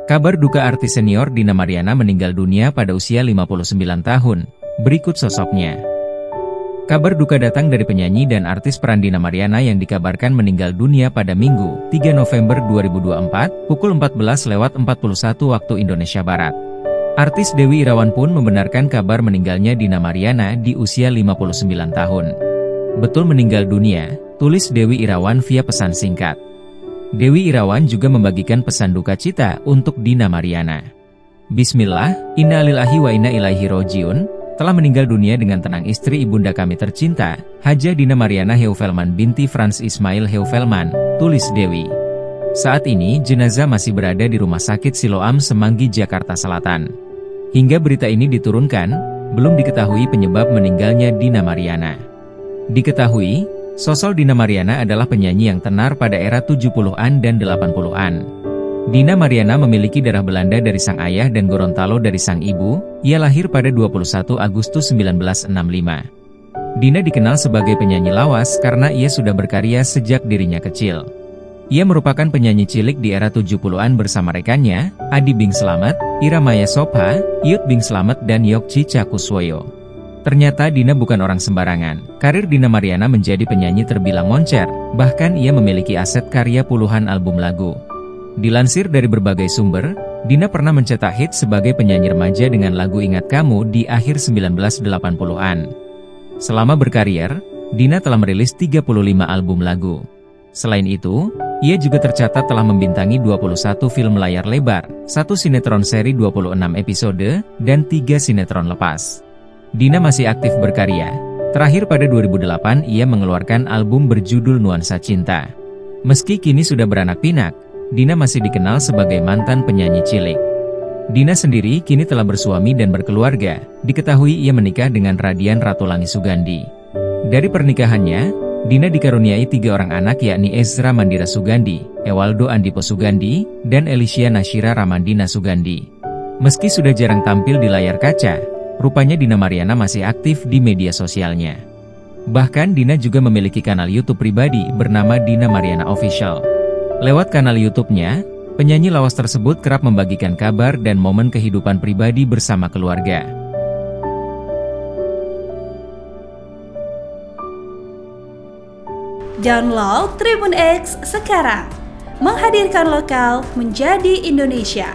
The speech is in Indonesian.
Kabar duka artis senior Dina Mariana meninggal dunia pada usia 59 tahun. Berikut sosoknya. Kabar duka datang dari penyanyi dan artis peran Dina Mariana yang dikabarkan meninggal dunia pada Minggu, 3 November 2024, pukul 14.41 waktu Indonesia Barat. Artis Dewi Irawan pun membenarkan kabar meninggalnya Dina Mariana di usia 59 tahun. Betul meninggal dunia, tulis Dewi Irawan via pesan singkat. Dewi Irawan juga membagikan pesan duka cita untuk Dina Mariana. Bismillah, inna lillahi wa inna ilaihi rojiun. Telah meninggal dunia dengan tenang istri ibunda kami tercinta, Haja Dina Mariana Heuvelman binti Frans Ismail Heuvelman, tulis Dewi. Saat ini jenazah masih berada di Rumah Sakit Siloam Semanggi, Jakarta Selatan. Hingga berita ini diturunkan, belum diketahui penyebab meninggalnya Dina Mariana. Diketahui, sosok Dina Mariana adalah penyanyi yang tenar pada era 70-an dan 80-an. Dina Mariana memiliki darah Belanda dari sang ayah dan Gorontalo dari sang ibu. Ia lahir pada 21 Agustus 1965. Dina dikenal sebagai penyanyi lawas karena ia sudah berkarya sejak dirinya kecil. Ia merupakan penyanyi cilik di era 70-an bersama rekannya, Adi Bing Slamet, Ira Maya Sopha, Yut Bing Slamet dan Yokci Cakuswoyo. Ternyata Dina bukan orang sembarangan. Karir Dina Mariana menjadi penyanyi terbilang moncer, bahkan ia memiliki aset karya puluhan album lagu. Dilansir dari berbagai sumber, Dina pernah mencetak hit sebagai penyanyi remaja dengan lagu Ingat Kamu di akhir 1980-an. Selama berkarir, Dina telah merilis 35 album lagu. Selain itu, ia juga tercatat telah membintangi 21 film layar lebar, 1 sinetron seri 26 episode, dan 3 sinetron lepas. Dina masih aktif berkarya. Terakhir pada 2008 ia mengeluarkan album berjudul Nuansa Cinta. Meski kini sudah beranak pinak, Dina masih dikenal sebagai mantan penyanyi cilik. Dina sendiri kini telah bersuami dan berkeluarga. Diketahui ia menikah dengan Radian Ratulangi Sugandi. Dari pernikahannya, Dina dikaruniai 3 orang anak yakni Ezra Mandira Sugandi, Ewaldo Andipo Sugandi, dan Elisha Nashira Ramandina Sugandi. Meski sudah jarang tampil di layar kaca, rupanya Dina Mariana masih aktif di media sosialnya. Bahkan Dina juga memiliki kanal YouTube pribadi bernama Dina Mariana Official. Lewat kanal YouTube-nya, penyanyi lawas tersebut kerap membagikan kabar dan momen kehidupan pribadi bersama keluarga. Download Tribun X sekarang, menghadirkan lokal menjadi Indonesia.